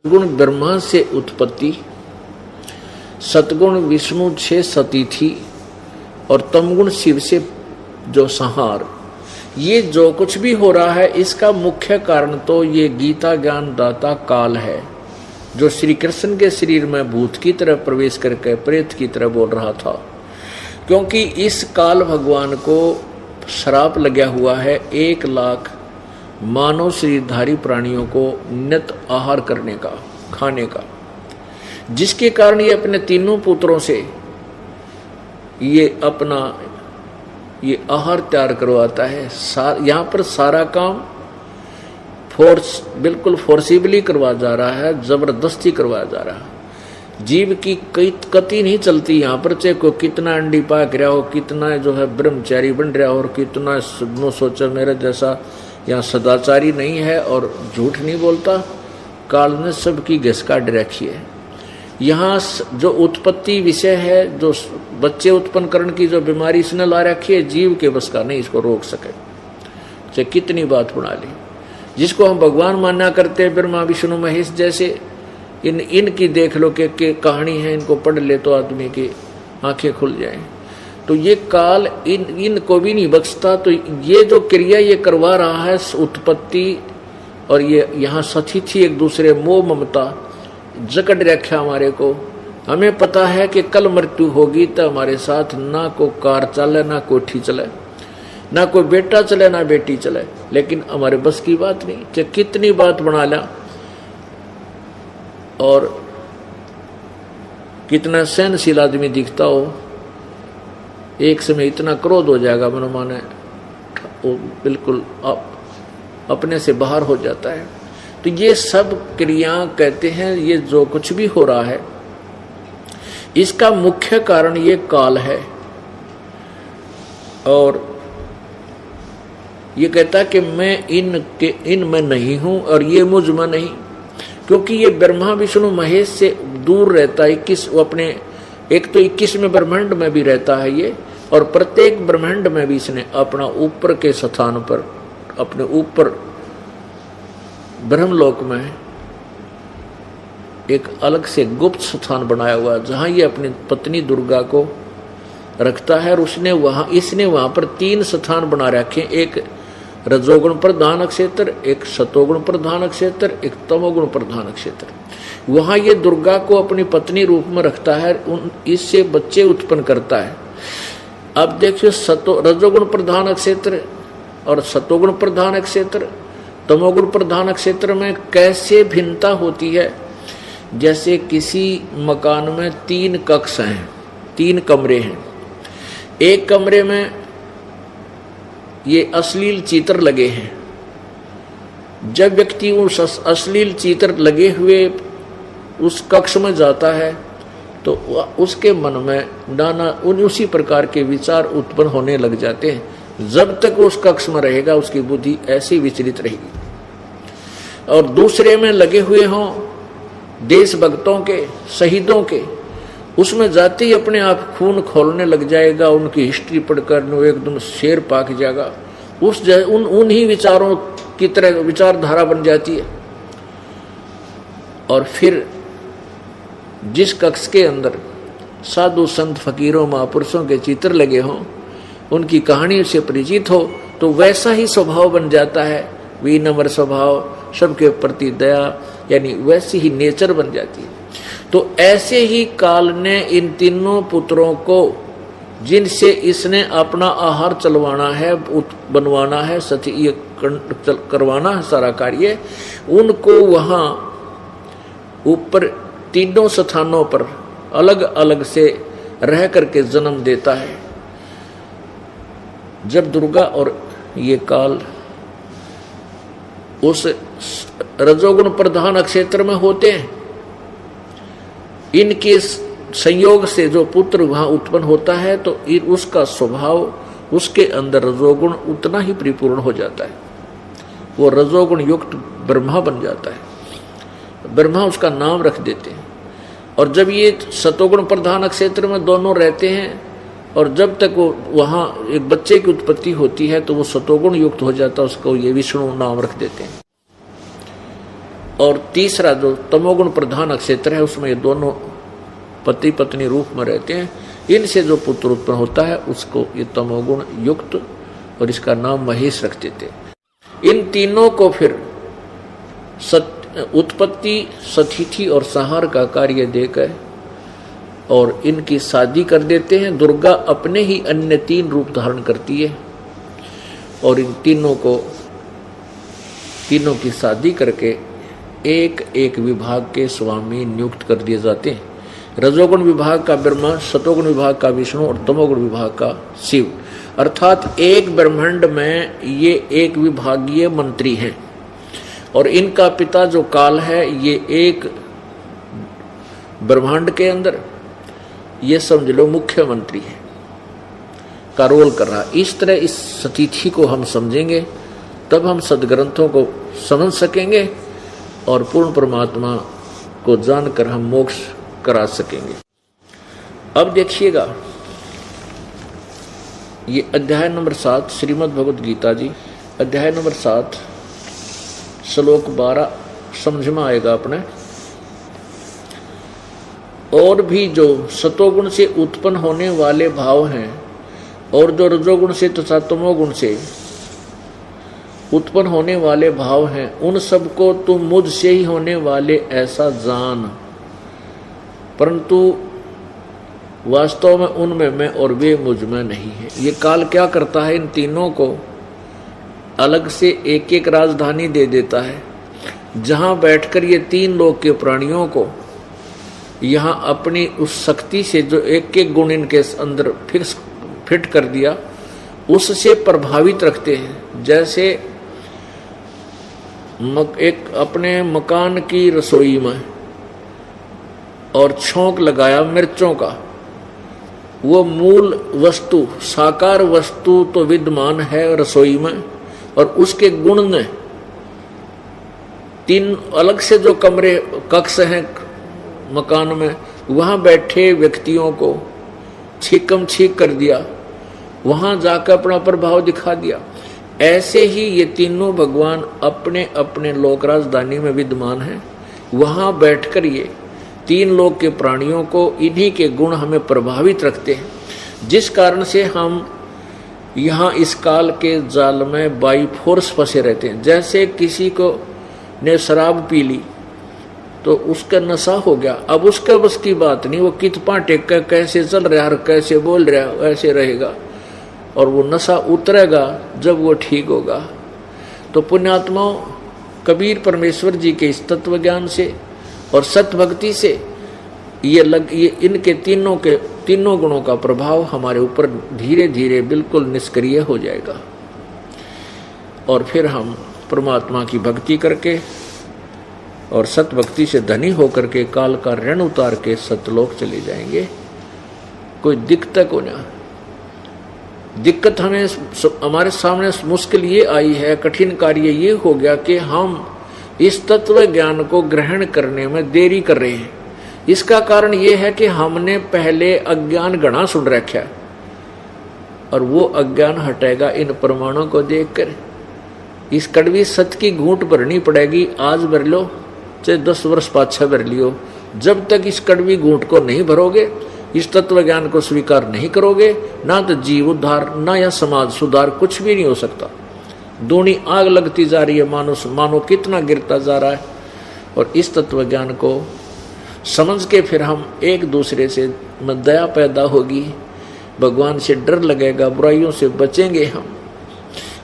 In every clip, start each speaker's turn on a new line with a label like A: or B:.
A: गुण ब्रह्मा से उत्पत्ति, सतगुण विष्णु से सती थी और तमगुण शिव से जो संहार। ये जो कुछ भी हो रहा है इसका मुख्य कारण तो ये गीता ज्ञान दाता काल है, जो श्री कृष्ण के शरीर में भूत की तरह प्रवेश करके प्रेत की तरह बोल रहा था। क्योंकि इस काल भगवान को श्राप लगा हुआ है 1 लाख मानव शरीरधारी प्राणियों को नित आहार करने का, खाने का, जिसके कारण ये अपने तीनों पुत्रों से ये अपना ये आहार तैयार करवाता है। यहाँ पर सारा काम बिल्कुल फोर्सिबली करवा जा रहा है, जबरदस्ती करवाया जा रहा है। जीव की कई कति नहीं चलती यहाँ पर, चाहे को कितना अंडी पाक रहा हो, कितना जो है ब्रह्मचारी बन रहा हो और कितना सोचा मेरे जैसा यहाँ सदाचारी नहीं है और झूठ नहीं बोलता। काल ने सबकी घिस काट रखी है। यहाँ जो उत्पत्ति विषय है, जो बच्चे उत्पन्न करने की जो बीमारी इसने ला रखी है, जीव के बस का नहीं इसको रोक सके। चाहे कितनी बात बना ली, जिसको हम भगवान मानना करते हैं ब्रह्मा विष्णु महेश जैसे, इनकी देख लो कि कहानी है, इनको पढ़ ले तो आदमी की आंखें खुल जाएं। तो ये काल इनको भी नहीं बख्शता। तो ये जो क्रिया ये करवा रहा है उत्पत्ति, और ये यहाँ सती थी एक दूसरे मोह ममता जकड़ रखा हमारे को। हमें पता है कि कल मृत्यु होगी तो हमारे साथ ना को कार चले, ना कोठी चले, ना कोई बेटा चले, ना बेटी चले, लेकिन हमारे बस की बात नहीं। चाहे कितनी बात बना ला और कितना सहनशील आदमी दिखता हो, एक समय इतना क्रोध हो जाएगा मन माने वो बिल्कुल अपने से बाहर हो जाता है। तो ये सब क्रिया कहते हैं, ये जो कुछ भी हो रहा है इसका मुख्य कारण ये काल है। और ये कहता कि मैं इनमें नहीं हूं और ये मुझ में नहीं, क्योंकि ये ब्रह्मा विष्णु महेश से दूर रहता है। 21 वो अपने एक तो 21वें ब्रह्मांड में भी रहता है ये, और प्रत्येक ब्रह्मांड में भी इसने अपना ऊपर के स्थान पर, अपने ऊपर ब्रह्मलोक में एक अलग से गुप्त स्थान बनाया हुआ है, जहां ये अपनी पत्नी दुर्गा को रखता है। और इसने वहां पर 3 स्थान बना रखे, एक रजोगुण प्रधान क्षेत्र, एक सतोगुण प्रधान क्षेत्र, एक तमोगुण प्रधान क्षेत्र। वहां ये दुर्गा को अपनी पत्नी रूप में रखता है, इससे बच्चे उत्पन्न करता है। अब देखिए रजोगुण प्रधान क्षेत्र और सतोगुण प्रधान क्षेत्र, तमोगुण प्रधान क्षेत्र में कैसे भिन्नता होती है। जैसे किसी मकान में 3 कक्ष हैं, 3 कमरे हैं। एक कमरे में ये अश्लील चित्र लगे हैं। जब व्यक्ति उस अश्लील चित्र लगे हुए उस कक्ष में जाता है तो उसके मन में नाना उसी प्रकार के विचार उत्पन्न होने लग जाते हैं। जब तक उस कक्ष में रहेगा उसकी बुद्धि ऐसी विचलित रहेगी। और दूसरे में लगे हुए हों देशभक्तों के, शहीदों के, उसमें जाते ही अपने आप खून खोलने लग जाएगा। उनकी हिस्ट्री पढ़कर वो एकदम शेर पाक जाएगा। उन्हीं विचारों की तरह विचारधारा बन जाती है। और फिर जिस कक्ष के अंदर साधु संत फकीरों महापुरुषों के चित्र लगे हों, उनकी कहानी से परिचित हो, तो वैसा ही स्वभाव बन जाता है, विनम्र स्वभाव, सबके प्रति दया, यानी वैसी ही नेचर बन जाती है। तो ऐसे ही काल ने इन तीनों पुत्रों को, जिनसे इसने अपना आहार चलवाना है, बनवाना है, सती करवाना है सारा कार्य, उनको वहां ऊपर तीनों स्थानों पर अलग अलग से रह करके जन्म देता है। जब दुर्गा और ये काल उस रजोगुण प्रधान क्षेत्र में होते हैं, इनके संयोग से जो पुत्र वहां उत्पन्न होता है, तो उसका स्वभाव, उसके अंदर रजोगुण उतना ही परिपूर्ण हो जाता है। वो रजोगुण युक्त ब्रह्मा बन जाता है। ब्रह्मा उसका नाम रख देते हैं। और जब ये सतोगुण प्रधान क्षेत्र में दोनों रहते हैं, और जब तक वो वहां एक बच्चे की उत्पत्ति होती है, तो वो सतोगुण युक्त हो जाता है, उसको ये विष्णु नाम रख देते हैं। और तीसरा जो तमोगुण प्रधान नक्षत्र है उसमें ये दोनों पति पत्नी रूप में रहते हैं। इनसे जो पुत्र उत्पन्न होता है उसको ये तमोगुण युक्त, और इसका नाम महेश रख देते। इन तीनों को फिर उत्पत्ति, सतिथि और संहार का कार्य देकर और इनकी शादी कर देते हैं। दुर्गा अपने ही अन्य 3 रूप धारण करती है और इन तीनों की शादी करके एक एक विभाग के स्वामी नियुक्त कर दिए जाते हैं। रजोगुण विभाग का ब्रह्मा, सतोगुण विभाग का विष्णु और तमोगुण विभाग का शिव। अर्थात एक ब्रह्मांड में ये एक विभागीय मंत्री हैं और इनका पिता जो काल है ये एक ब्रह्मांड के अंदर ये समझ लो मुख्यमंत्री है का रोल कर रहा। इस तरह इस सतिथि को हम समझेंगे तब हम सदग्रंथों को समझ सकेंगे और पूर्ण परमात्मा को जानकर हम मोक्ष करा सकेंगे। अब देखिएगा ये अध्याय नंबर 7 श्रीमद् भगवद गीता जी, अध्याय नंबर 7 श्लोक 12 समझ में आएगा अपने। और भी जो सतोगुण से उत्पन्न होने वाले भाव हैं और जो रजोगुण से तथा तमोगुण से उत्पन्न होने वाले भाव हैं उन सबको तुम मुझसे ही होने वाले ऐसा जान, परंतु वास्तव में उनमें मैं और वे मुझ में नहीं है। ये काल क्या करता है, इन तीनों को अलग से एक एक राजधानी दे देता है जहां बैठकर ये 3 लोक के प्राणियों को यहां अपनी उस शक्ति से जो एक एक गुण इनके अंदर फिट कर दिया उससे प्रभावित रखते हैं। जैसे एक अपने मकान की रसोई में और छौंक लगाया मिर्चों का, वो मूल वस्तु साकार वस्तु तो विद्यमान है रसोई में और उसके गुण ने 3 अलग से जो कमरे कक्ष हैं मकान में वहां बैठे व्यक्तियों को छीकम छीक कर दिया, वहां जाकर अपना प्रभाव दिखा दिया। ऐसे ही ये तीनों भगवान अपने अपने लोक राजधानी में विद्यमान हैं। वहां बैठकर ये 3 लोक के प्राणियों को इन्हीं के गुण हमें प्रभावित रखते हैं, जिस कारण से हम यहाँ इस काल के जाल में बाई फोर्स फंसे रहते हैं। जैसे किसी को ने शराब पी ली तो उसका नशा हो गया, अब उसका बस की बात नहीं, वो कितना टेक कर कैसे चल रहा है, कैसे बोल रहा है, ऐसे रहेगा और वो नशा उतरेगा जब वो ठीक होगा। तो पुण्यात्माओं, कबीर परमेश्वर जी के इस तत्व ज्ञान से और सत्य भक्ति से ये इनके तीनों गुणों का प्रभाव हमारे ऊपर धीरे धीरे बिल्कुल निष्क्रिय हो जाएगा और फिर हम परमात्मा की भक्ति करके और सत्य भक्ति से धनी होकर के काल का ऋण उतार के सतलोक चले जाएंगे। कोई दिक्कत को ना, दिक्कत हमें हमारे सामने मुश्किल ये आई है, कठिन कार्य ये हो गया कि हम इस तत्व ज्ञान को ग्रहण करने में देरी कर रहे हैं। इसका कारण ये है कि हमने पहले अज्ञान घना सुन रखा है और वो अज्ञान हटेगा इन प्रमाणों को देखकर। इस कड़वी सत्य की घूंट भरनी पड़ेगी, आज भर लो चाहे 10 वर्ष पाछा भर लियो। जब तक इस कड़वी घूंट को नहीं भरोगे, इस तत्व ज्ञान को स्वीकार नहीं करोगे, ना तो जीव उद्धार ना या समाज सुधार कुछ भी नहीं हो सकता। दूनी आग लगती जा रही है, मानो कितना गिरता जा रहा है। और इस तत्व ज्ञान को समझ के फिर हम एक दूसरे से दया पैदा होगी, भगवान से डर लगेगा, बुराइयों से बचेंगे हम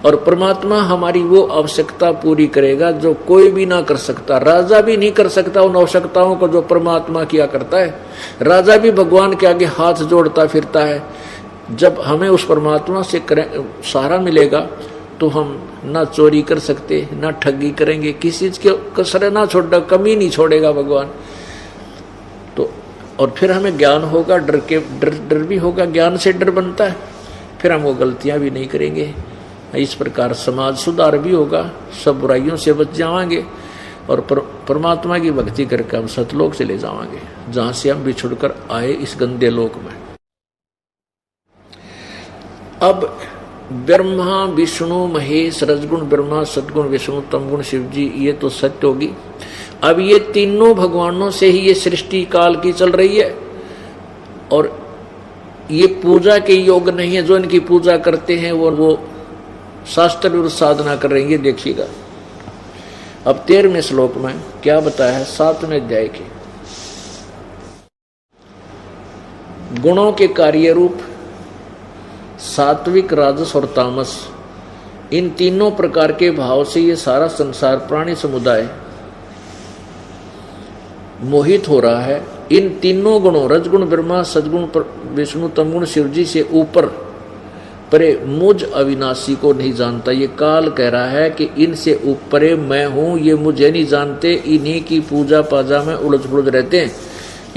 A: और परमात्मा हमारी वो आवश्यकता पूरी करेगा जो कोई भी ना कर सकता। राजा भी नहीं कर सकता उन आवश्यकताओं को जो परमात्मा किया करता है। राजा भी भगवान के आगे हाथ जोड़ता फिरता है। जब हमें उस परमात्मा से सहारा मिलेगा तो हम ना चोरी कर सकते, ना ठगी करेंगे, किसी चीज के कसर ना छोड़ा, कमी नहीं छोड़ेगा भगवान। तो और फिर हमें ज्ञान होगा, डर भी होगा, ज्ञान से डर बनता है, फिर हम वो गलतियां भी नहीं करेंगे। इस प्रकार समाज सुधार भी होगा, सब बुराइयों से बच जाएंगे और परमात्मा की भक्ति करके हम सतलोक चले जाएंगे, जहां से हम बिछुड़कर आए इस गंदे लोक में। अब ब्रह्मा विष्णु महेश, रजगुण ब्रह्मा, सतगुण विष्णु, तमगुण शिव जी, ये तो सत्य होगी। अब ये तीनों भगवानों से ही ये सृष्टि काल की चल रही है और ये पूजा के योग नहीं है। जो इनकी पूजा करते हैं वो शास्त्र विरुद्ध साधना कर रहे हैं। ये देखिएगा अब 13वें श्लोक में क्या बताया है 7वें अध्याय के गुणों के कार्य रूप सात्विक, राजस और तामस, इन तीनों प्रकार के भाव से ये सारा संसार प्राणी समुदाय मोहित हो रहा है। इन तीनों गुणों रजगुण ब्रह्मा, सजगुण विष्णु, तमगुण शिवजी से ऊपर परे मुझ अविनाशी को नहीं जानता। ये काल कह रहा है कि इनसे ऊपरे मैं हूं, ये मुझे नहीं जानते, इन्हीं की पूजा पाजा में उलझ पुलझ रहते हैं,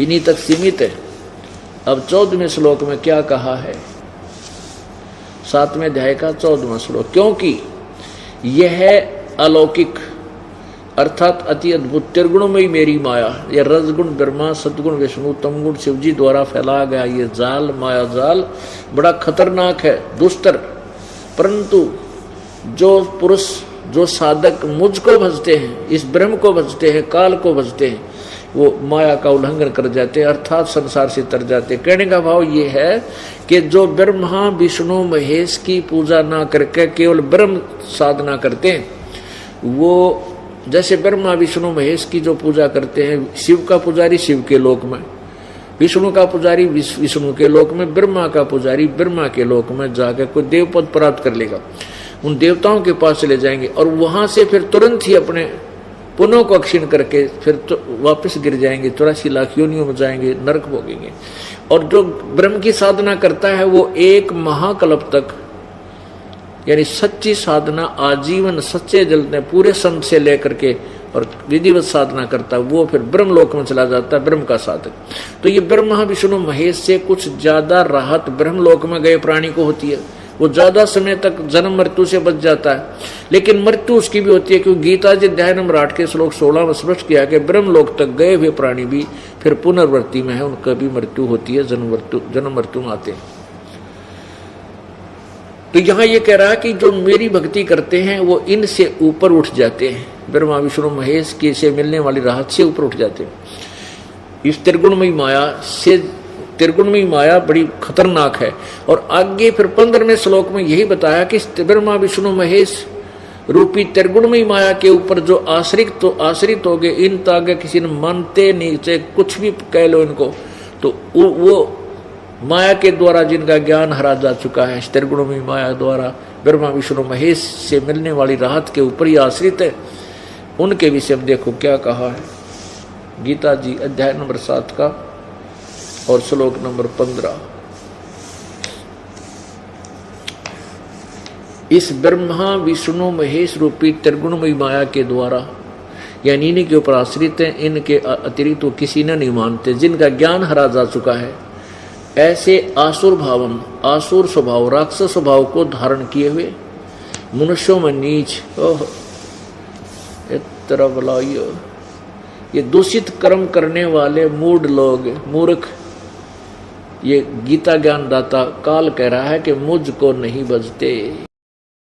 A: इन्हीं तक सीमित है। अब 14वें श्लोक में क्या कहा है 7वें अध्याय का 14वां श्लोक, क्योंकि यह अलौकिक अर्थात अति अद्भुत त्रिगुणमयी मेरी माया, यह रजगुण ब्रह्मा, सदगुण विष्णु, तमगुण शिवजी द्वारा फैलाया गया ये जाल, माया जाल बड़ा खतरनाक है, दुस्तर। परंतु जो पुरुष, जो साधक मुझको भजते हैं, इस ब्रह्म को भजते हैं, काल को भजते हैं, वो माया का उल्लंघन कर जाते हैं, अर्थात संसार से तर जाते। कहने का भाव ये है कि जो ब्रह्मा विष्णु महेश की पूजा ना करके केवल ब्रह्म साधना करते हैं, वो जैसे ब्रह्मा विष्णु महेश की जो पूजा करते हैं, शिव का पुजारी शिव के लोक में, विष्णु का पुजारी विष्णु के लोक में, ब्रह्मा का पुजारी ब्रह्मा के लोक में जाकर कोई देव पद प्राप्त कर लेगा, उन देवताओं के पास चले जाएंगे और वहां से फिर तुरंत ही अपने पुनः को क्षीण करके फिर तो वापस गिर जाएंगे, 84 लाख योनियों में जाएंगे, नरक भोगेंगे। और जो ब्रह्म की साधना करता है वो एक महाकल्प तक, यानी सच्ची साधना आजीवन सच्चे जल में पूरे संत से लेकर के और विधिवत साधना करता है, वो फिर ब्रह्म लोक में चला जाता है, ब्रह्म का साधक। तो ये ब्रह्मा विष्णु महेश से कुछ ज्यादा राहत ब्रह्म लोक में गए प्राणी को होती है, वो ज्यादा समय तक जन्म मृत्यु से बच जाता है। लेकिन मृत्यु उसकी भी होती है, क्योंकि गीता जी अध्याय नंबर 8 के श्लोक 16 में स्पष्ट किया कि ब्रह्म लोक तक गए हुए प्राणी भी फिर पुनर्वृत्ति में है, उनका भी मृत्यु होती है, जन्म मृत्यु में आते हैं। तो यहां ये कह रहा है कि जो मेरी भक्ति करते हैं वो इनसे ऊपर उठ जाते हैं, ब्रह्मा विष्णु महेश के से मिलने वाली राहत से ऊपर उठ जाते हैं। इस त्रिगुणमयी माया से, त्रिगुणमयी माया बड़ी खतरनाक है। और आगे फिर 15वें श्लोक में यही बताया कि ब्रह्मा विष्णु महेश रूपी त्रिगुणमयी माया के ऊपर जो आश्रित हो गए, इन तो आगे किसी ने मानते नहीं, चाहे कुछ भी कह लो इनको, तो वो माया के द्वारा जिनका ज्ञान हरा जा चुका है, त्रिगुणमयी माया द्वारा ब्रह्मा विष्णु महेश से मिलने वाली राहत के ऊपर ही आश्रित है, उनके विषय में देखो क्या कहा है गीता जी अध्याय नंबर 7 का और श्लोक नंबर 15। इस ब्रह्मा विष्णु महेश रूपी त्रिगुणमयी माया के द्वारा, यानी इन्हीं के ऊपर आश्रित है, इनके अतिरिक्त तो किसी ने नहीं मानते, जिनका ज्ञान हरा जा चुका है, ऐसे आसुर भावम, आसुर स्वभाव, राक्षस स्वभाव को धारण किए हुए मनुष्यों में नीच, ओह इतना बुलाइयो, ये दूषित कर्म करने वाले मूढ़ लोग, मूर्ख, ये गीता ज्ञान दाता काल कह रहा है कि मुझको नहीं बजते।